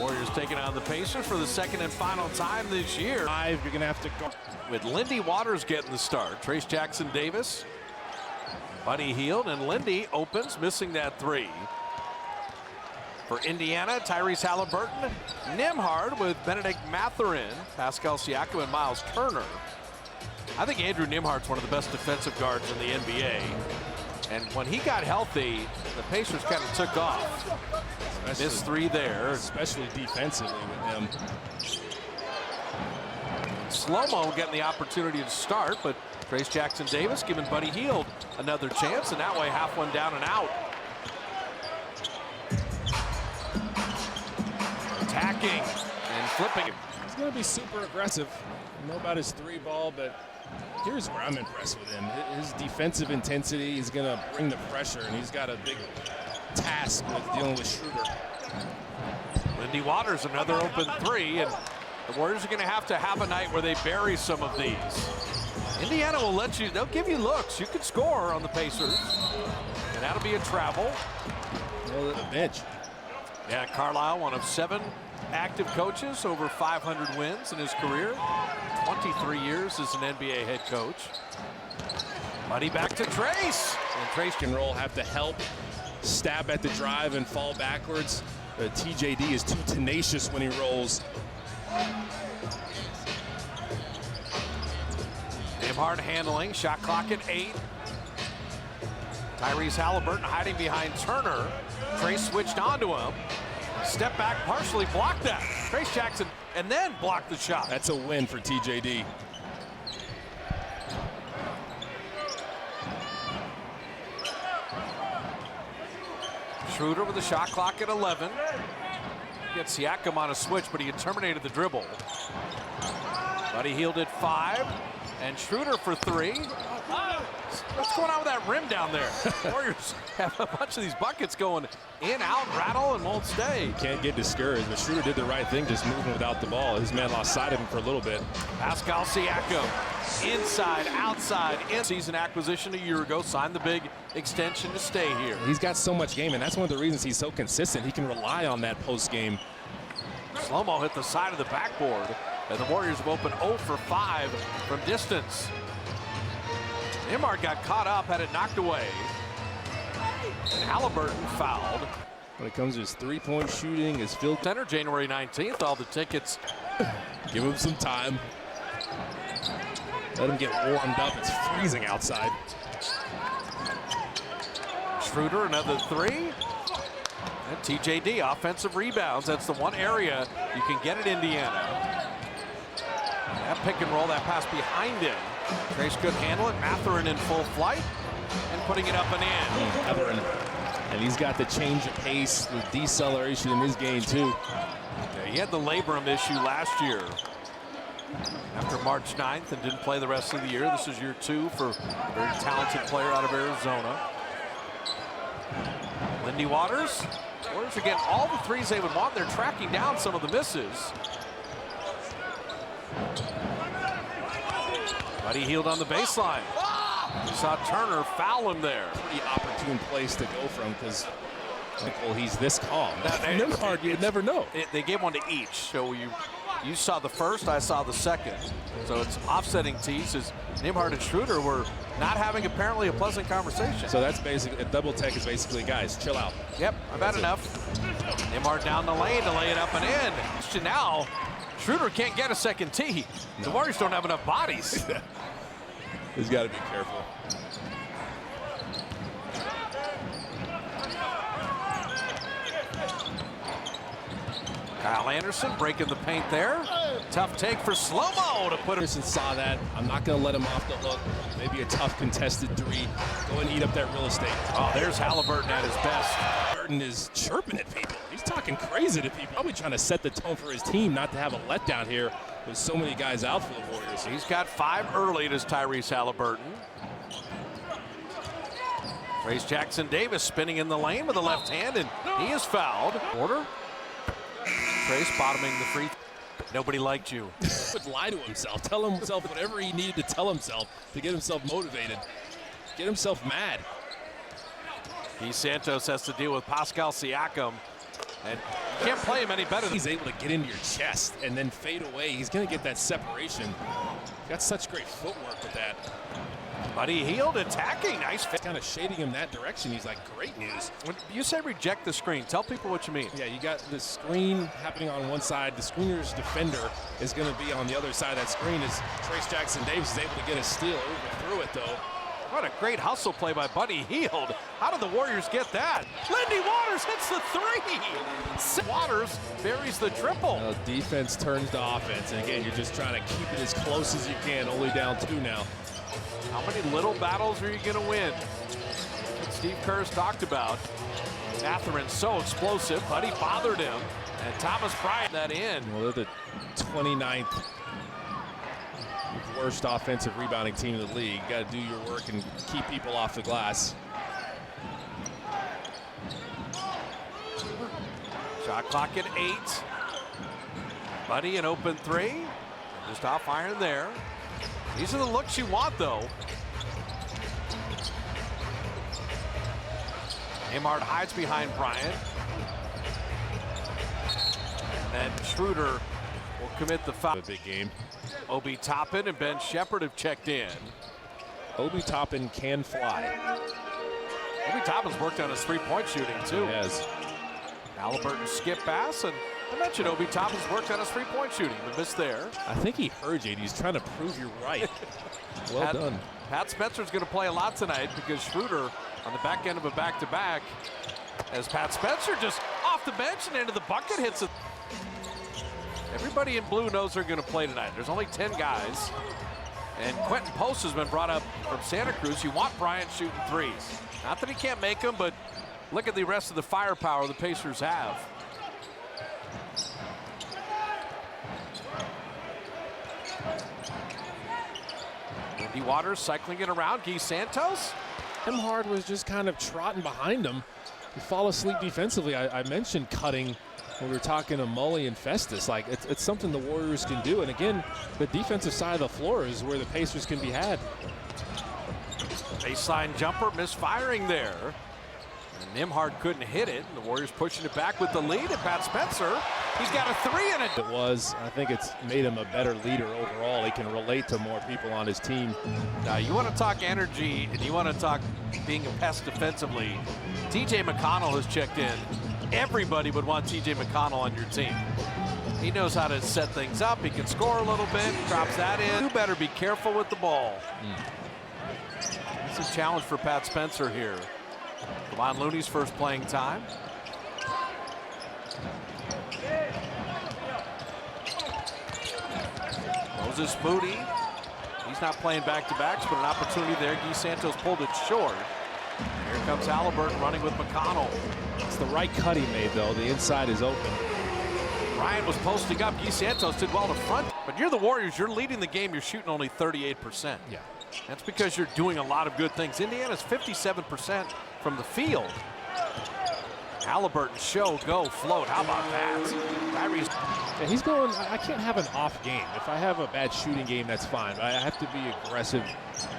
Warriors taking on the Pacers for the second and final time this year. You're going to have to go. With Lindy Waters getting the start. Trace Jackson Davis, Buddy Hield, and Lindy opens, missing that three. For Indiana, Tyrese Halliburton, Nembhard with Benedict Mathurin, Pascal Siakam, and Miles Turner. I think Andrew Nembhard's one of the best defensive guards in the NBA. And when he got healthy, the Pacers kind of took off. Missed three there. Especially defensively with him. Slow-mo getting the opportunity to start, but Trace Jackson Davis giving Buddy Hield another chance, and that way half one down and out. Attacking and flipping. He's going to be super aggressive. I don't know about his three ball, but here's where I'm impressed with him. His defensive intensity is going to bring the pressure, and he's got a big task with dealing with Schroeder. Lindy Waters, another open three, and the Warriors are going to have a night where they bury some of these. Indiana will let you, they'll give you looks. You can score on the Pacers, and that'll be a travel. Well, the bench. Yeah, Carlisle, one of 7 active coaches, over 500 wins in his career. 23 years as an NBA head coach. Buddy back to Trace. And Trace can roll, have to help, stab at the drive and fall backwards. TJD is too tenacious when he rolls. Nembhard handling, shot clock at 8. Tyrese Halliburton hiding behind Turner. Trace switched onto him. Step back, partially blocked that. Trace Jackson, and then blocked the shot. That's a win for TJD. Schroeder with the shot clock at 11. Gets Siakam on a switch, but he had terminated the dribble. Buddy Hield at 5, and Schroeder for 3. What's going on with that rim down there? Warriors have a bunch of these buckets going in, out, rattle, and won't stay. Can't get discouraged, but Schroeder did the right thing, just moving without the ball. His man lost sight of him for a little bit. Pascal Siakam, inside, outside, in season acquisition a year ago, signed the big extension to stay here. He's got so much game, and that's one of the reasons he's so consistent. He can rely on that post game. Slow-mo hit the side of the backboard, and the Warriors have opened 0 for 5 from distance. Nembhard got caught up, had it knocked away. And Halliburton fouled. When it comes to his three-point shooting, his field center, January 19th, all the tickets. Give him some time. Let him get warmed up. It's freezing outside. Schroeder, another 3. And TJD, offensive rebounds. That's the one area you can get at Indiana. That pick and roll, that pass behind him. Trace could handle it. Mathurin in full flight and putting it up and in. Mathurin. And he's got the change of pace, the deceleration in his game too. Yeah, he had the labrum issue last year after March 9th and didn't play the rest of the year. This is year 2 for a very talented player out of Arizona. Lindy Waters. Warriors are getting all the threes they would want. They're tracking down some of the misses. Buddy Hield on the baseline. You saw Turner foul him there. Pretty opportune place to go from because, well, he's this calm. Nembhard, you'd never know. They gave one to each. So you saw the first, I saw the second. So it's offsetting tees. Nembhard and Schroeder were not having apparently a pleasant conversation. So that's basically, a double tech is basically, guys, chill out. Yep, I've had enough. Nembhard down the lane to lay it up and in. Question now, Schroeder can't get a second tee. No. The Warriors don't have enough bodies. He's got to be careful. Kyle Anderson breaking the paint there. Tough take for Slow-mo to put him. Anderson saw that. I'm not going to let him off the hook. Maybe a tough contested 3. Go and eat up that real estate. Oh, there's Halliburton at his best. Halliburton is chirping at people. He's talking crazy to people. Probably trying to set the tone for his team not to have a letdown here with so many guys out for the Warriors. He's got 5 early. It is Tyrese Halliburton. Trace Jackson Davis spinning in the lane with the left hand, and he is fouled. Order. Trace bottoming the free. Nobody liked you. Would lie to himself. Tell himself whatever he needed to tell himself to get himself motivated. Get himself mad. Keith Santos has to deal with Pascal Siakam. And you can't play him any better than he's able to get into your chest and then fade away. He's going to get that separation. He's got such great footwork with that. Buddy Hield attacking. Nice fit. Kind of shading him that direction. He's like, great news. When you say reject the screen, tell people what you mean. Yeah, you got the screen happening on one side. The screener's defender is going to be on the other side of that screen as Trayce Jackson-Davis is able to get a steal. Overthrew it, though. What a great hustle play by Buddy Hield. How did the Warriors get that? Lindy Waters hits the three. Waters buries the triple. Defense turns to offense. And again, you're just trying to keep it as close as you can. Only down 2 now. How many little battles are you going to win? What Steve Kerr's talked about. Matherin's so explosive. Buddy bothered him. And Thomas Bryant that in. Well, they're the 29th worst offensive rebounding team in the league. You got to do your work and keep people off the glass. Shot clock at 8. Buddy an open 3. Just off iron there. These are the looks you want, though. Amart hides behind Bryant. And then Schroeder will commit the foul. A big game. Obi Toppin and Ben Shepherd have checked in. Obi Toppin can fly. Obi Toppin's worked on his three-point shooting, too. He has. Halliburton skip pass, and I mentioned Obi Toppin's worked on his three-point shooting. The miss there. I think he heard you. He's trying to prove you're right. Well done. Pat Spencer's going to play a lot tonight because Schroeder on the back end of a back-to-back as Pat Spencer just off the bench and into the bucket hits it. Everybody in blue knows they're going to play tonight. There's only 10 guys. And Quentin Post has been brought up from Santa Cruz. You want Bryant shooting threes. Not that he can't make them, but look at the rest of the firepower the Pacers have. Lindy Waters cycling it around. Guy Santos. Nembhard was just kind of trotting behind him. He fall asleep defensively. I mentioned cutting when we were talking to Mully and Festus. Like, it's something the Warriors can do. And again, the defensive side of the floor is where the Pacers can be had. Baseline jumper misfiring there. And Nembhard couldn't hit it. And the Warriors pushing it back with the lead. And Pat Spencer, he's got a 3 in it. It was. I think it's made him a better leader overall. He can relate to more people on his team. Now, you want to talk energy and you want to talk being a pest defensively. TJ McConnell has checked in. Everybody would want TJ McConnell on your team. He knows how to set things up. He can score a little bit, drops that in. You better be careful with the ball. It's a challenge for Pat Spencer here. Kevon Looney's first playing time. Moses Moody. He's not playing back-to-backs, but an opportunity there. Guy Santos pulled it short. Here comes Halliburton running with McConnell. It's the right cut he made, though. The inside is open. Ryan was posting up. Guy Santos did well to front. But you're the Warriors. You're leading the game. You're shooting only 38%. Yeah. That's because you're doing a lot of good things. Indiana's 57% from the field. Halliburton, show, go, float. How about that? Tyrese. Yeah, he's going, I can't have an off game. If I have a bad shooting game, that's fine. But I have to be aggressive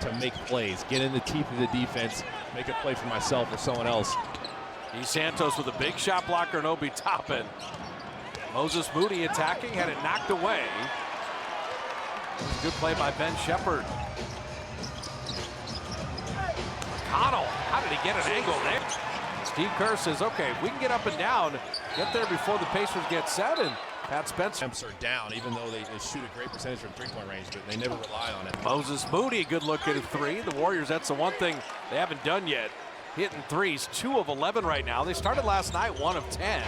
to make plays, get in the teeth of the defense, make a play for myself or someone else. Guy Santos with a big shot blocker and Obi Toppin. Moses Moody attacking, had it knocked away. Good play by Ben Shepherd. McConnell, how did he get an angle there? Steve Kerr says, okay, we can get up and down, get there before the Pacers get set, and Pat Spencer. Attempts are down, even though they shoot a great percentage from three-point range, but they never rely on it. Moses Moody, good look at a 3. The Warriors, that's the one thing they haven't done yet. Hitting threes, 2 of 11 right now. They started last night, 1 of 10.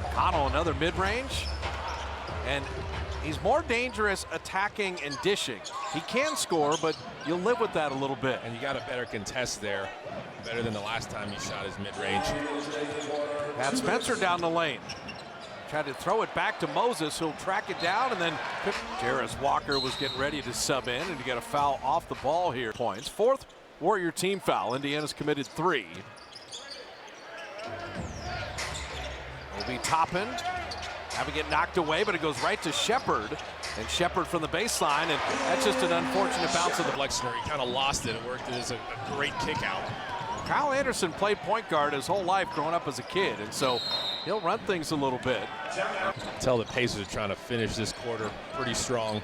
McConnell, another mid-range. And he's more dangerous attacking and dishing. He can score, but you'll live with that a little bit. And you got a better contest there, better than the last time he shot his mid-range. Pat Spencer down the lane. Tried to throw it back to Moses, who'll track it down, and then Jarris Walker was getting ready to sub in, and you get a foul off the ball here. Points. 4th Warrior team foul. Indiana's committed 3. Obi Toppin having it knocked away, but it goes right to Shepherd. And Shepard from the baseline, and that's just an unfortunate bounce of the Flexner, he kind of lost it. It worked as a great kick out. Kyle Anderson played point guard his whole life growing up as a kid, and so he'll run things a little bit. Tell the Pacers are trying to finish this quarter pretty strong.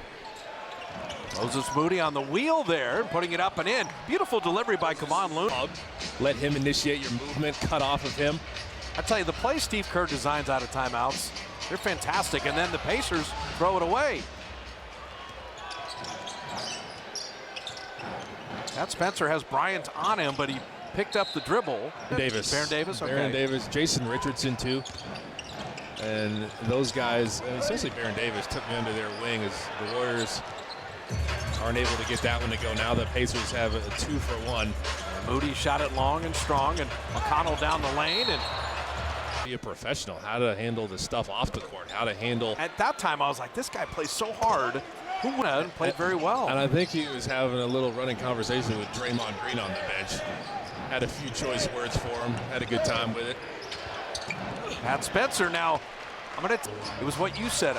Moses Moody on the wheel there, putting it up and in. Beautiful delivery by Kevon Looney. Let him initiate your movement, cut off of him. I tell you, the play Steve Kerr designs out of timeouts, they're fantastic, and then the Pacers throw it away. Pat Spencer has Bryant on him, but he picked up the dribble. Davis. Baron Davis, okay. Baron Davis, Jason Richardson too. And those guys, especially Baron Davis, took them under their wing as the Warriors aren't able to get that one to go. Now the Pacers have a 2-for-1. Moody shot it long and strong, and McConnell down the lane. And be a professional, how to handle the stuff off the court, how to handle. At that time, I was like, this guy plays so hard. Who would have played very well? And I think he was having a little running conversation with Draymond Green on the bench. Had a few choice words for him, had a good time with it. Pat Spencer now, it was what you said.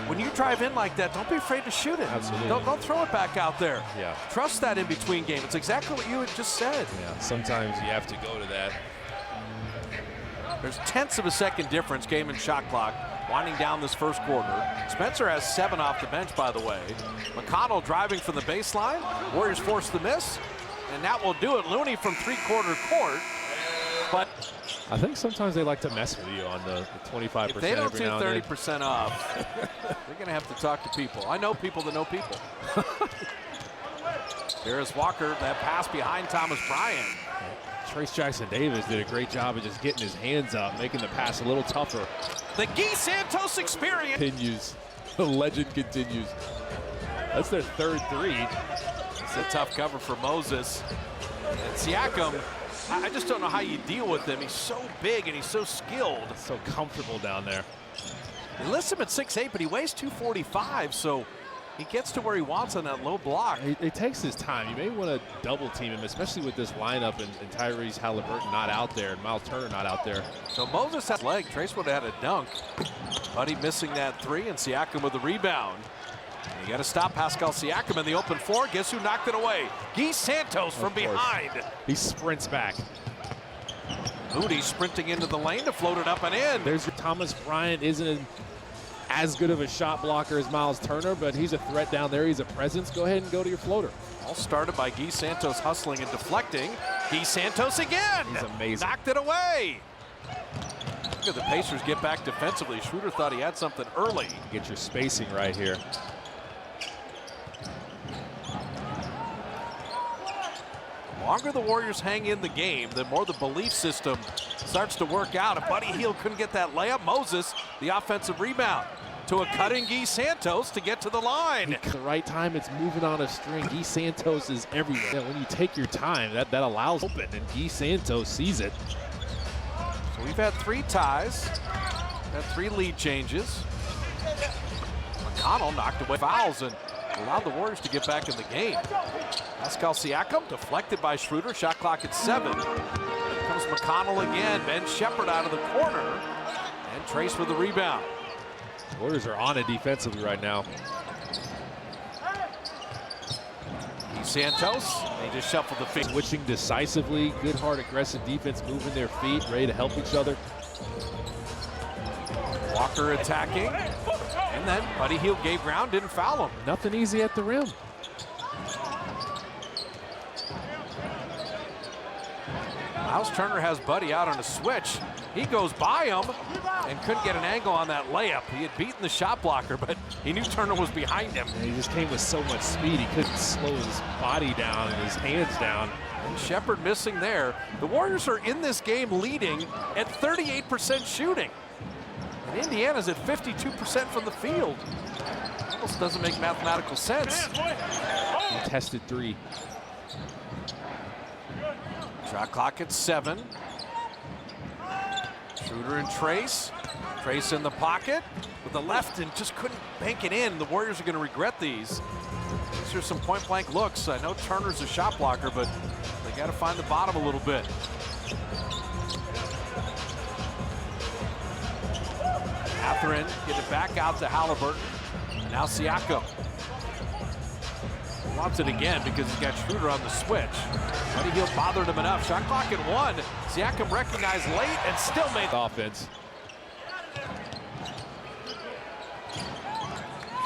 When you drive in like that, don't be afraid to shoot it. Absolutely. Don't throw it back out there. Yeah. Trust that in between game. It's exactly what you had just said. Yeah, sometimes you have to go to that. There's tenths of a second difference, game and shot clock, winding down this first quarter. Spencer has 7 off the bench, by the way. McConnell driving from the baseline. Warriors force the miss, and that will do it. Looney from three-quarter court, but I think sometimes they like to mess with you on the 25%. if they don't every do now and then. 30% off, they're going to have to talk to people. I know people that know people. Darius Walker, that pass behind Thomas Bryant. Trayce Jackson-Davis did a great job of just getting his hands up, making the pass a little tougher. The Guy Santos experience. Continues. The legend continues. That's their third three. It's a tough cover for Moses. And Siakam, I just don't know how you deal with him. He's so big and he's so skilled. So comfortable down there. He lists him at 6'8", but he weighs 245, so he gets to where he wants on that low block. It takes his time. You may want to double team him, especially with this lineup and Tyrese Halliburton not out there and Miles Turner not out there. So Moses has leg. Trayce would have had a dunk. Buddy missing that three, and Siakam with the rebound. And you got to stop Pascal Siakam in the open floor. Guess who knocked it away? Guy Santos from behind. He sprints back. Moody sprinting into the lane to float it up and in. There's your Thomas Bryant. Isn't as good of a shot blocker as Miles Turner, but he's a threat down there. He's a presence. Go ahead and go to your floater. All started by Guy Santos hustling and deflecting. Guy Santos again. He's amazing. Knocked it away. Look at the Pacers get back defensively. Schroeder thought he had something early. Get your spacing right here. The longer the Warriors hang in the game, the more the belief system starts to work out. If Buddy Hield couldn't get that layup, Moses, the offensive rebound to a cutting Guy Santos to get to the line. At the right time, it's moving on a string. Guy Santos is everywhere. Yeah, when you take your time, that allows open, and Guy Santos sees it. So we've had 3 ties, had 3 lead changes. McConnell knocked away fouls and allowed the Warriors to get back in the game. Pascal Siakam deflected by Schroeder. Shot clock at 7. Here comes McConnell again. Ben Shepard out of the corner. And Trayce with the rebound. Warriors are on it defensively right now. Santos, they just shuffled the feet. Switching decisively, good hard aggressive defense, moving their feet, ready to help each other. Walker attacking, and then Buddy Hield gave ground, didn't foul him. Nothing easy at the rim. Miles Turner has Buddy out on a switch. He goes by him and couldn't get an angle on that layup. He had beaten the shot blocker, but he knew Turner was behind him. And he just came with so much speed, he couldn't slow his body down and his hands down. And Shepard missing there. The Warriors are in this game leading at 38% shooting. And Indiana's at 52% from the field. Almost doesn't make mathematical sense. Contested 3. Shot clock at 7. Schroeder and Trayce. Trayce in the pocket with the left and just couldn't bank it in. The Warriors are going to regret these. These are some point-blank looks. I know Turner's a shot blocker, but they got to find the bottom a little bit. Catherine get it back out to Halliburton. Now Siakam. Wants it again because he's got Schroeder on the switch. Buddy Hield bothered him enough. Shot clock at 1. Siakam recognized late and still made the offense.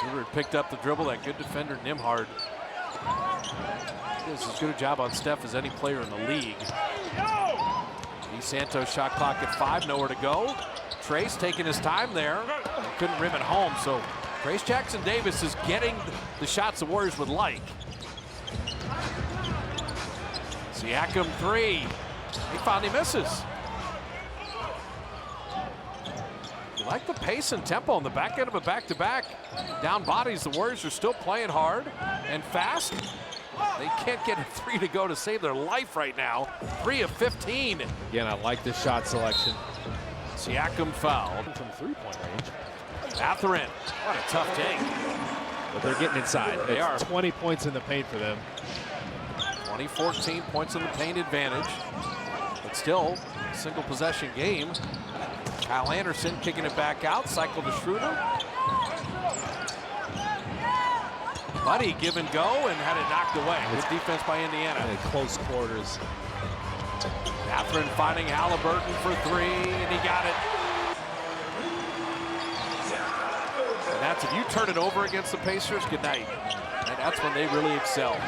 Schroeder picked up the dribble. That good defender Nembhard does as good a job on Steph as any player in the league. DeSantos shot clock at 5. Nowhere to go. Trayce taking his time there. Couldn't rim it home. So Trayce Jackson-Davis is getting the shots the Warriors would like. Siakam 3. He finally misses. You like the pace and tempo on the back end of a back-to-back. Down bodies, the Warriors are still playing hard and fast. They can't get a 3 to go to save their life right now. 3 of 15. Again, I like the shot selection. Siakam fouled. From three-point range. Mathurin, what a tough take. But they're getting inside. They are. 20 points in the paint for them. 20-14 points in the paint advantage. But still, single possession game. Kyle Anderson kicking it back out, cycle to Schroeder. Buddy give and go and had it knocked away. Good defense by Indiana. In close quarters. Mathurin finding Halliburton for 3, and he got it. And that's if you turn it over against the Pacers, good night. And that's when they really excel.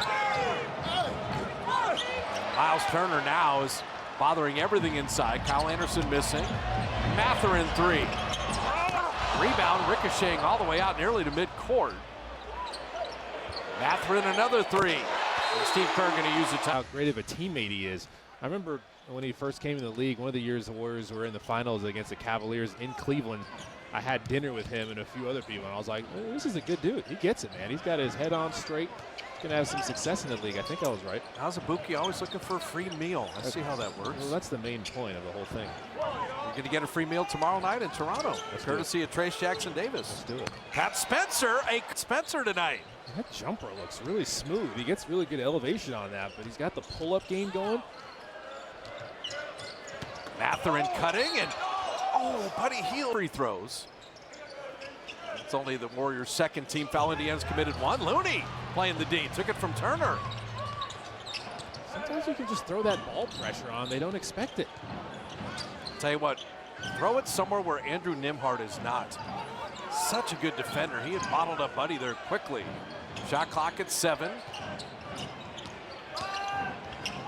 Miles Turner now is bothering everything inside. Kyle Anderson missing. Mathurin 3. Rebound ricocheting all the way out nearly to midcourt. Mathurin another 3. And Steve Kerr going to use it. How great of a teammate he is. I remember when he first came in the league, one of the years the Warriors were in the finals against the Cavaliers in Cleveland. I had dinner with him and a few other people, and I was like, this is a good dude. He gets it, man. He's got his head on straight. He's going to have some success in the league. I think I was right. How's Ibuki always looking for a free meal? Let's see how that works. Well, that's the main point of the whole thing. You're going to get a free meal tomorrow night in Toronto, courtesy of Trayce Jackson-Davis. Let's do it. Pat Spencer tonight. That jumper looks really smooth. He gets really good elevation on that, but he's got the pull-up game going. Mathurin cutting, and Buddy Hield free throws. It's only the Warriors' second team foul. Indiana's committed 1. Looney playing the D, took it from Turner. Sometimes you can just throw that ball pressure on. They don't expect it. Tell you what, throw it somewhere where Andrew Nembhard is not. Such a good defender. He had bottled up Buddy there quickly. Shot clock at 7.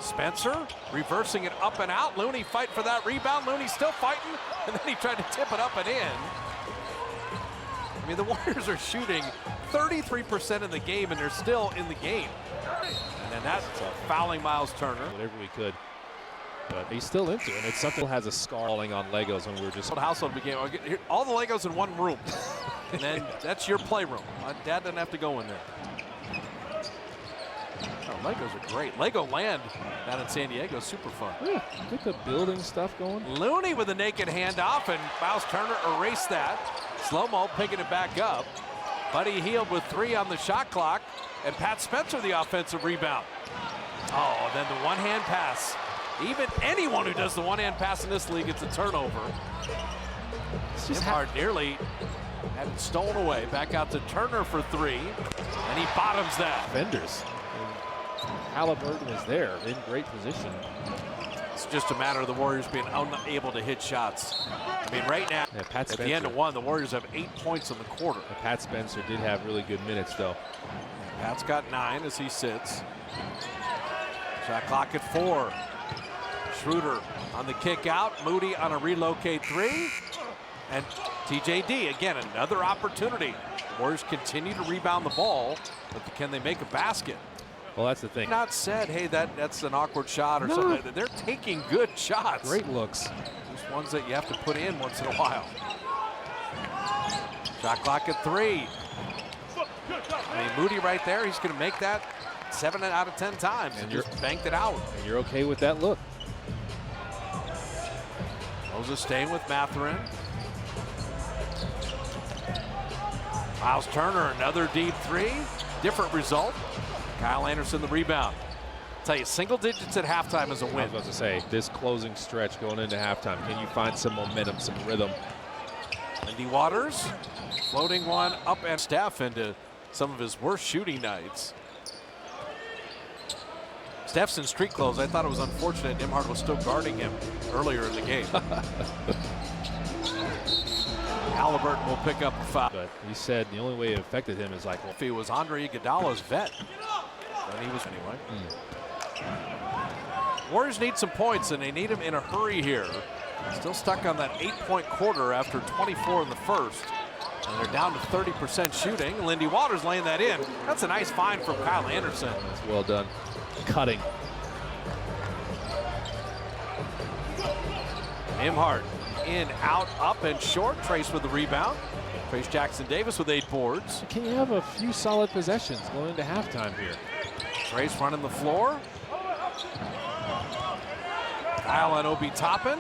Spencer reversing it up and out. Looney fight for that rebound. Looney still fighting, and then he tried to tip it up and in. I mean, the Warriors are shooting 33% in the game, and they're still in the game. And then that's fouling Miles Turner. Whatever we could. But he's still into it. And it's something that has a scarring on Legos when we were just... Household became all the Legos in one room. And then that's your playroom. Dad doesn't have to go in there. Oh, Legos are great. Legoland down in San Diego, super fun. Yeah, get the building stuff going. Looney with a naked handoff, and Miles Turner erased that. Slow-mo picking it back up. Buddy Hield with 3 on the shot clock, and Pat Spencer the offensive rebound. Oh, then the one-hand pass. Even anyone who does the one-hand pass in this league gets a turnover. Nembhard nearly had it stolen away. Back out to Turner for 3, and he bottoms that. Defenders. Halliburton is there in great position. It's just a matter of the Warriors being unable to hit shots. I mean, right now, at the end of 1, the Warriors have 8 points in the quarter. Pat Spencer did have really good minutes, though. Pat's got 9 as he sits. Shot clock at 4. Schroeder on the kick out. Moody on a relocate 3. And TJD, again, another opportunity. Warriors continue to rebound the ball, but can they make a basket? Well, that's the thing. Not said, hey, that's an awkward shot or something. They're taking good shots. Great looks. Just ones that you have to put in once in a while. Shot clock at 3. I mean, Moody right there, he's going to make that 7 out of 10 times and just banked it out. And you're okay with that look. Moses staying with Mathurin. Miles Turner, another deep 3. Different result. Kyle Anderson the rebound. I'll tell you, single digits at halftime is a win. I was about to say, this closing stretch going into halftime, can you find some momentum, some rhythm? Lindy Waters floating one up and Steph into some of his worst shooting nights. Steph's in street clothes. I thought it was unfortunate Nembhard was still guarding him earlier in the game. Halliburton will pick up a foul. But he said the only way it affected him is like, well, If he was Andre Iguodala's vet, and he was anyway. Warriors need some points, and they need them in a hurry here. Still stuck on that 8-point quarter after 24 in the first. And they're down to 30% shooting. Lindy Waters laying that in. That's a nice find from Kyle Anderson. that's well done. Cutting. Nembhard in, out, up, and short. Trace with the rebound. Trayce Jackson-Davis with 8 boards. Can you have a few solid possessions going into halftime here? Trace running the floor. Kyle on Obi Toppin.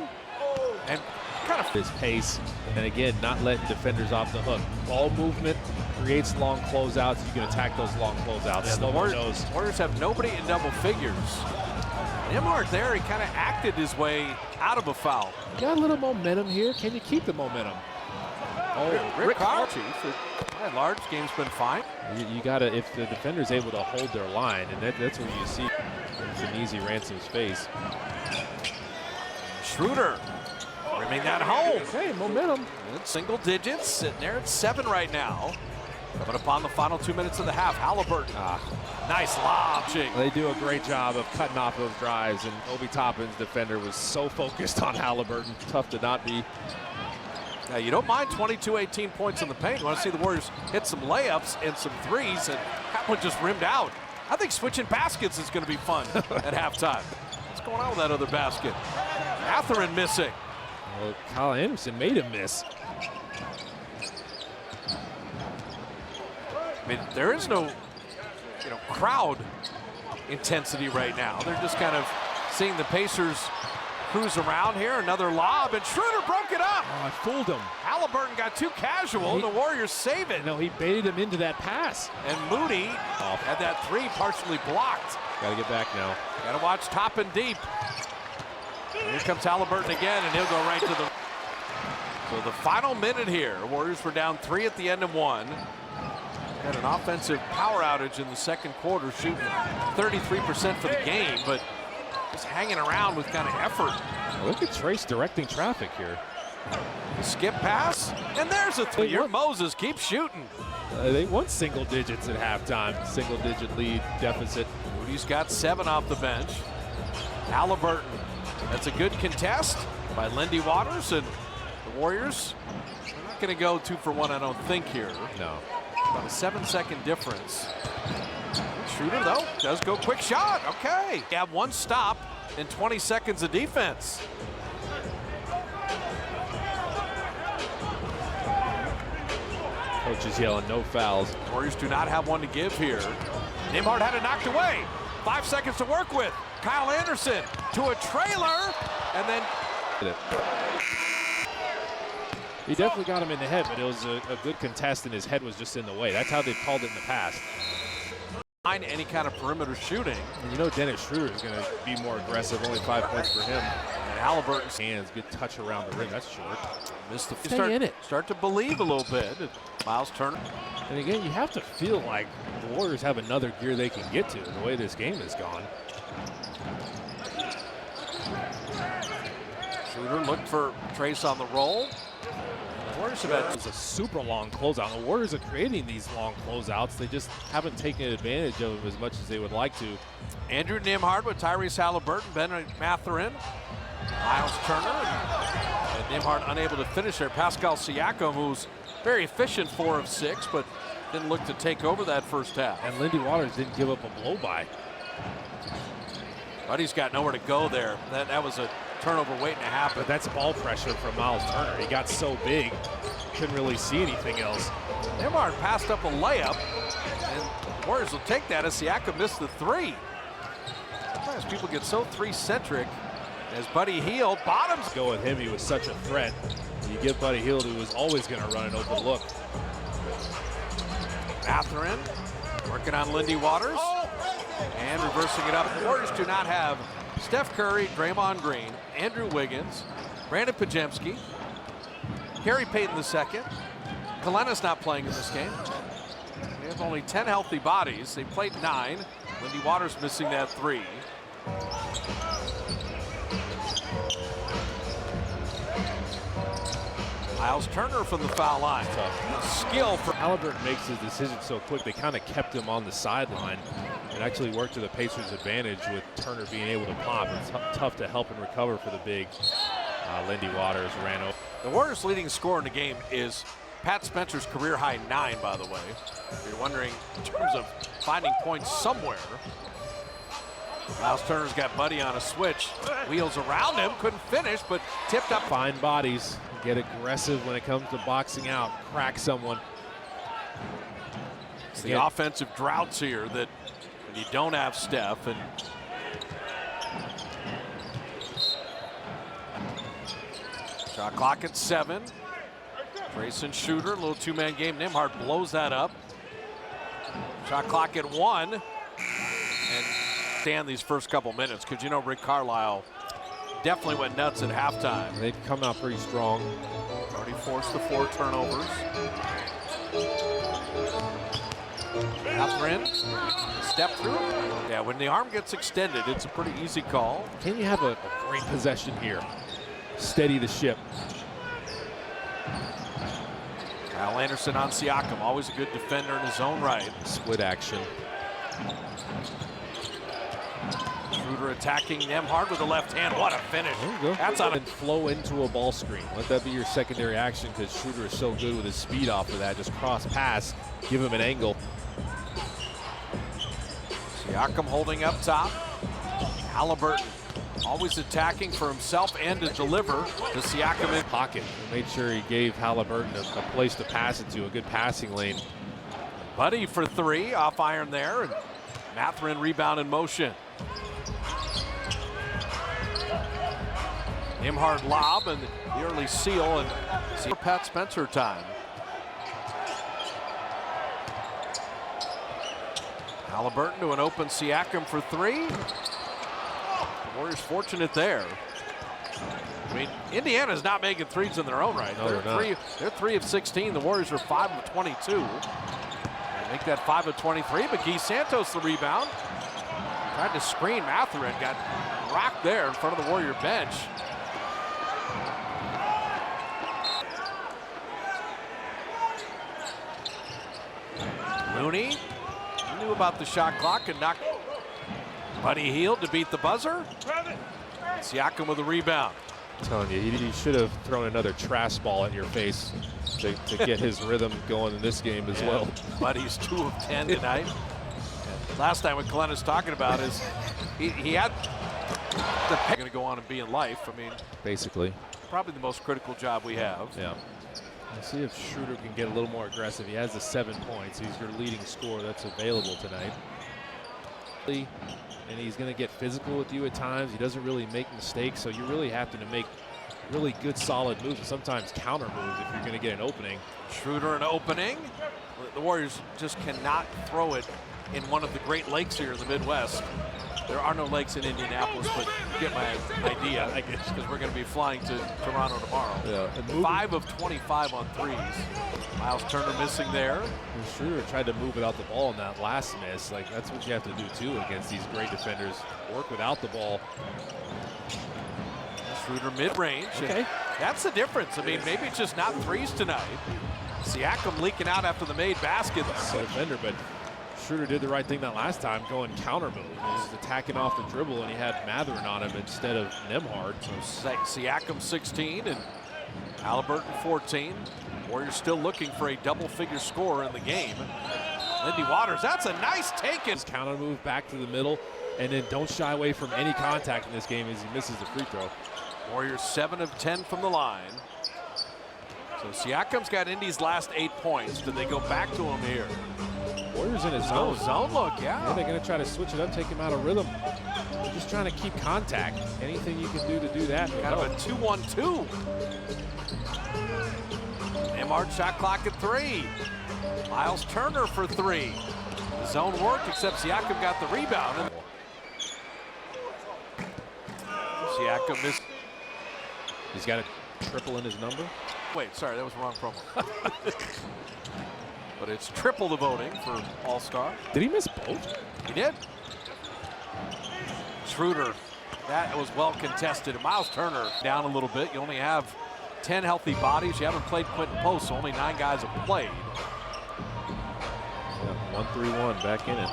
And kind of His pace, and again, not letting defenders off the hook. Ball movement creates long closeouts. You can attack those long closeouts. Yeah, the Warriors have nobody in double figures. Nembhard there, he kind of acted his way out of a foul. You got a little momentum here. Can you keep the momentum? Oh, Rick Archie, by and large, game's been fine. You got to, if the defender's able to hold their line, and that's what you see in easy Ransom's face. Schroeder bringing that home. Okay, momentum. It's single digits, sitting there at 7 right now. Coming upon the final 2 minutes of the half, Halliburton. Nice lob, Ching. They do a great job of cutting off those drives, and Obi Toppin's defender was so focused on Halliburton. Tough to not be. Now, you don't mind 22, 18 points in the paint. You want to see the Warriors hit some layups and some threes, and that one just rimmed out. I think switching baskets is going to be fun at halftime. What's going on with that other basket? Mathurin missing. Well, Kyle Anderson made him miss. I mean, there is no, crowd intensity right now. They're just kind of seeing the Pacers cruise around here. Another lob, and Schroeder broke it up. Oh, I fooled him. Halliburton got too casual, and the Warriors save it. No, he baited him into that pass. And Moody had that three partially blocked. Got to get back now. Got to watch top and deep. Here comes Halliburton again, and he'll go right to the. So the final minute here, Warriors were down 3 at the end of 1. Had an offensive power outage in the second quarter, shooting 33% for the game, but just hanging around with kind of effort. Look at Trace directing traffic here. The skip pass, and there's a three. Moses keeps shooting. They won single digits at halftime. Single digit lead deficit. Moody's got 7 off the bench. Halliburton, that's a good contest by Lindy Waters, and the Warriors are not going to go 2 for 1, I don't think, here. No. About a 7-second difference. Schroeder, though, does go quick shot. Okay. You have 1 stop in 20 seconds of defense. Coach is yelling no fouls. Warriors do not have one to give here. Nembhard had it knocked away. 5 seconds to work with. Kyle Anderson to a trailer, and then he definitely got him in the head, but it was a good contest, and his head was just in the way. That's how they've called it in the past. any kind of perimeter shooting. And you know Dennis Schroeder is going to be more aggressive, only 5 points for him. And Halliburton's hands, good touch around the rim, that's short. Missed the Stay in it. Start to believe a little bit. Miles Turner. And again, you have to feel like the Warriors have another gear they can get to the way this game has gone. Schroeder looked for Trace on the roll. Warriors have had It's a super long closeout. The Warriors are creating these long closeouts. They just haven't taken advantage of them as much as they would like to. Andrew Nembhard with Tyrese Halliburton, Ben Mathurin, Miles Turner, and Nembhard unable to finish there. Pascal Siakam, who's very efficient, 4 of 6, but didn't look to take over that first half. And Lindy Waters didn't give up a blow-by. Buddy's got nowhere to go there. That was a turnover waiting to happen. But that's ball pressure from Miles Turner. He got so big, couldn't really see anything else. Nembhard passed up a layup, and the Warriors will take that as Siakam missed the 3. Sometimes people get so 3-centric. As Buddy Hield bottoms. Go with him, he was such a threat. You give Buddy Hield, who was always going to run an open look. Mathurin working on Lindy Waters and reversing it up. The Warriors do not have Steph Curry, Draymond Green, Andrew Wiggins, Brandon Podziemski, Gary Payton II. Kalena's not playing in this game. We have only 10 healthy bodies. They played 9. Lindy Waters missing that 3. Miles Turner from the foul line. Skill for Halliburton makes his decision so quick. They kind of kept him on the sideline. It actually worked to the Pacers' advantage with Turner being able to pop. It's tough to help and recover for the big Lindy Waters ran over. The Warriors' leading scorer in the game is Pat Spencer's career high 9, by the way. If you're wondering in terms of finding points somewhere. Miles Turner's got Buddy on a switch. Wheels around him, couldn't finish, but tipped up. Fine bodies, get aggressive when it comes to boxing out, crack someone. It's the offensive droughts here that when you don't have Steph. And shot clock at 7. Grayson Shooter, a little 2-man game. Nembhard blows that up. Shot clock at 1. And stand these first couple minutes because you know Rick Carlisle definitely went nuts at halftime. They've come out pretty strong. Already forced the 4 turnovers. Catherine, step through. Yeah, when the arm gets extended, it's a pretty easy call. Can you have a great possession here? Steady the ship. Kyle Anderson on Siakam, always a good defender in his own right. Split action. Schroeder attacking Nembhard with the left hand. What a finish. There you go. That's on and flow into a ball screen. Let that be your secondary action because Schroeder is so good with his speed off of that. Just cross pass, give him an angle. Siakam holding up top. Halliburton always attacking for himself and to deliver to Siakam in Pocket. Made sure he gave Halliburton a place to pass it to, a good passing lane. Buddy for 3, off iron there, and Mathurin rebound in motion. Nembhard lob and the early seal, and see Pat Spencer time. Halliburton to an open Siakam for 3. The Warriors fortunate there. I mean, Indiana's not making threes in their own right. No, they're 3 of 16. The Warriors are 5 of 22. They make that 5 of 23. McGee Santos the rebound. Tried to screen Mathurin, got rocked there in front of the Warrior bench. Looney knew about the shot clock and knocked. Buddy Hield to beat the buzzer. Siakam with a rebound. I'm telling you, he should have thrown another trash ball at your face to get his rhythm going in this game as well. Buddy's 2 of 10 tonight. Last time what Glenn is talking about is he had the pick going to go on and be in life. I mean, basically, probably the most critical job we have. Yeah. Let's see if Schroeder can get a little more aggressive. He has the 7 points. He's your leading scorer that's available tonight. And he's going to get physical with you at times. He doesn't really make mistakes, so you really have to make really good, solid moves and sometimes counter moves if you're going to get an opening. Schroeder an opening. The Warriors just cannot throw it in one of the great lakes here in the Midwest. There are no lakes in Indianapolis, but you get my idea, I guess, because we're going to be flying to Toronto tomorrow. Yeah. 5 of 25 on threes. Miles Turner missing there. And Schroeder tried to move without the ball in that last miss. Like, that's what you have to do, too, against these great defenders. Work without the ball. Schroeder mid-range. Okay. That's the difference. I mean, maybe it's just not threes tonight. Siakam leaking out after the made basket. So defender, but Schroeder did the right thing that last time, going counter move. He was attacking off the dribble, and he had Mathurin on him instead of Nembhard. So Siakam 16 and Halliburton 14. Warriors still looking for a double-figure score in the game. Lindy Waters, that's a nice take. His counter move back to the middle, and then don't shy away from any contact in this game as he misses the free throw. Warriors 7 of 10 from the line. So Siakam's got Indy's last 8 points. Did they go back to him here? Warriors in his zone. Zone look, yeah. They're going to try to switch it up, take him out of rhythm. They're just trying to keep contact. Anything you can do to do that. Kind of a 2-1-2. Nembhard shot clock at 3. Miles Turner for 3. The zone worked, except Siakam got the rebound. Siakam missed. He's got a triple in his number. Wait, sorry, that was the wrong promo. But it's triple the voting for All-Star. Did he miss both? He did. Schroeder, that was well contested. Miles Turner down a little bit. You only have 10 healthy bodies. You haven't played Quinton Post, so only 9 guys have played. Yeah, 1-3-1 back in it.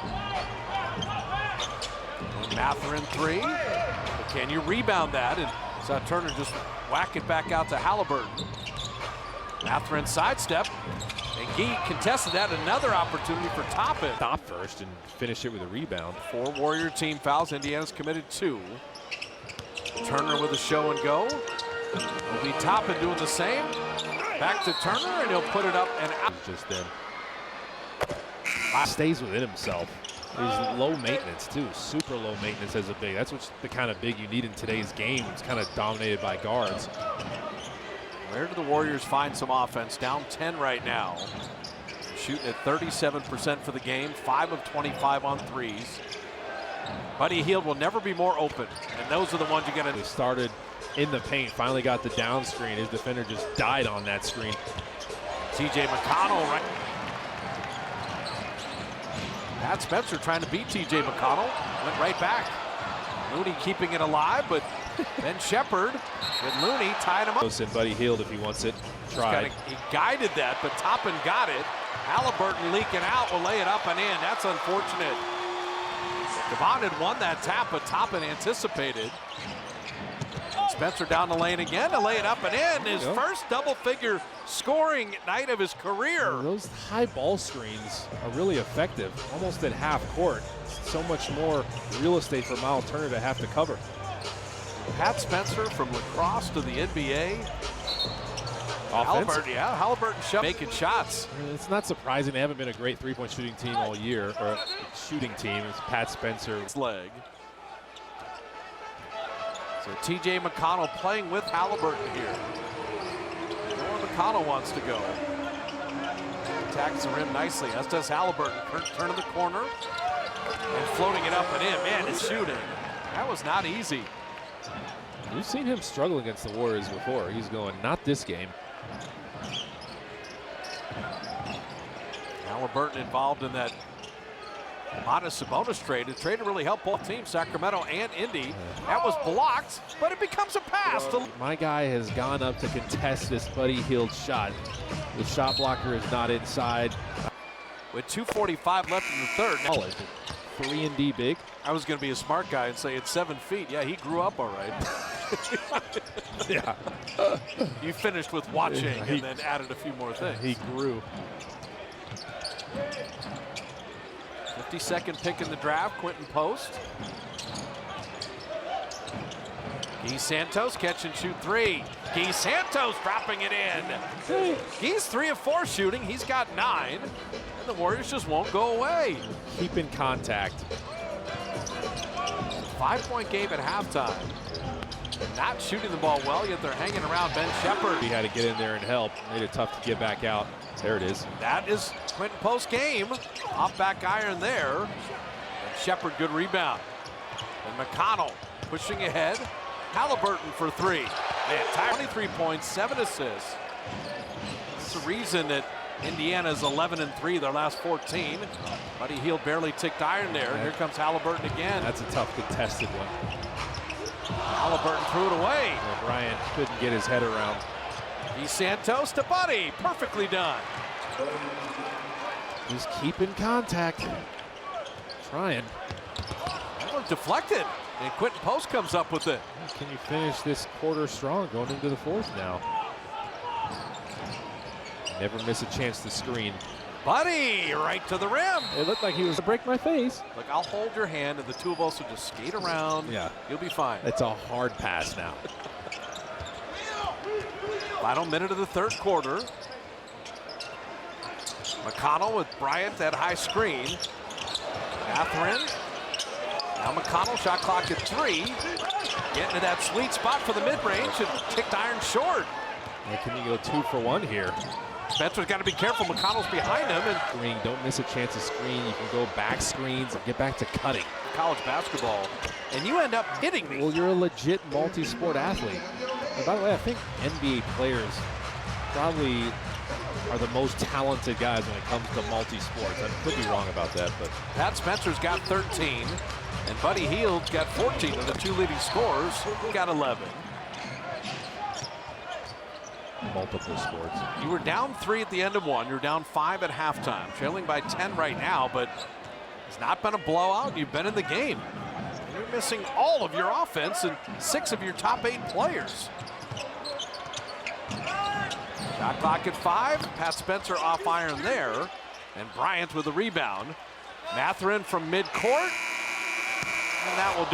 Mathurin 3. But can you rebound that? And saw Turner just whack it back out to Halliburton. Mathurin sidestep. And Gee contested that. Another opportunity for Toppin. Stop first and finish it with a rebound. 4 Warrior team fouls. Indiana's committed 2. Turner with a show and go. Will be Toppin doing the same. Back to Turner, and he'll put it up and out. Just then. Stays within himself. He's low maintenance too, super low maintenance as a big. That's what's the kind of big you need in today's game. It's kind of dominated by guards. Where do the Warriors find some offense? Down 10 right now. Shooting at 37% for the game, 5 of 25 on threes. Buddy Hield will never be more open, and those are the ones you got to. They started in the paint, finally got the down screen. His defender just died on that screen. TJ McConnell, right? Pat Spencer trying to beat TJ McConnell, went right back. Looney keeping it alive, but then Shepherd with Looney tied him up. And Buddy Hield, if he wants it, tried. He guided that, but Toppin got it. Halliburton leaking out, will lay it up and in. That's unfortunate. Devon had won that tap, but Toppin anticipated. Spencer down the lane again to lay it up and in. His first double-figure scoring night of his career. Those high ball screens are really effective, almost at half court. So much more real estate for Miles Turner to have to cover. Pat Spencer from lacrosse to the NBA. Halliburton making shots. It's not surprising they haven't been a great three-point shooting team all year, or shooting team. It's Pat Spencer's leg. So TJ McConnell playing with Halliburton here. Where McConnell wants to go. Attacks the rim nicely, as does Halliburton. Turn in the corner and floating it up and in. Man, his shooting. That was not easy. We've seen him struggle against the Warriors before. He's going, not this game. Halliburton involved in that Modest Sabonis trade. The trade really helped both teams, Sacramento and Indy. That was blocked, but it becomes a pass. My guy has gone up to contest this Buddy Hield shot. The shot blocker is not inside. With 2:45 left in the third. 3-and-D big. I was going to be a smart guy and say it's 7 feet. Yeah, he grew up all right. Yeah. You finished with watching and then added a few more things. He grew. 52nd pick in the draft, Quinton Post. Guy Santos catch and shoot 3. Guy Santos dropping it in. He's 3 of 4 shooting. He's got 9. And the Warriors just won't go away. Keep in contact. 5-point game at halftime. Not shooting the ball well, yet they're hanging around Ben Shepherd. He had to get in there and help. Made it tough to get back out. There it is. That is Quinton Post's game. Off back iron there. And Shepherd, good rebound. And McConnell pushing ahead. Halliburton for 3. Man, 23 points, 7 assists. That's the reason that Indiana's 11-3, their last 14. Buddy Hield barely ticked iron there. And here comes Halliburton again. That's a tough contested one. Halliburton threw it away. Well, Bryant couldn't get his head around. Guy Santos to Buddy. Perfectly done. Just keep in contact. Trying. That one deflected. And Quinton Post comes up with it. Can you finish this quarter strong going into the fourth now? Never miss a chance to screen. Buddy, right to the rim. It looked like he was to break my face. Look, I'll hold your hand and the two of us will just skate around. Yeah. You'll be fine. It's a hard pass now. Final minute of the third quarter. McConnell with Bryant, that high screen. Mathurin. Now McConnell, shot clock at 3. Getting to that sweet spot for the mid-range and kicked iron short. And can you go 2 for 1 here? Spencer's got to be careful. McConnell's behind him. And Screen, don't miss a chance to screen. You can go back screens and get back to cutting. college basketball, and you end up hitting me. Well, you're a legit multi-sport athlete. And by the way, I think NBA players probably are the most talented guys when it comes to multi-sports. I could be wrong about that, but Pat Spencer's got 13, and Buddy Hield's got 14 of the 2 leading scorers. Got 11. multiple sports. You were down 3 at the end of 1. You're down 5 at halftime. Trailing by 10 right now, but it's not been a blowout. You've been in the game. You're missing all of your offense and 6 of your top 8 players. Shot clock at 5. Pat Spencer off iron there. And Bryant with the rebound. Mathurin from midcourt. And that will do.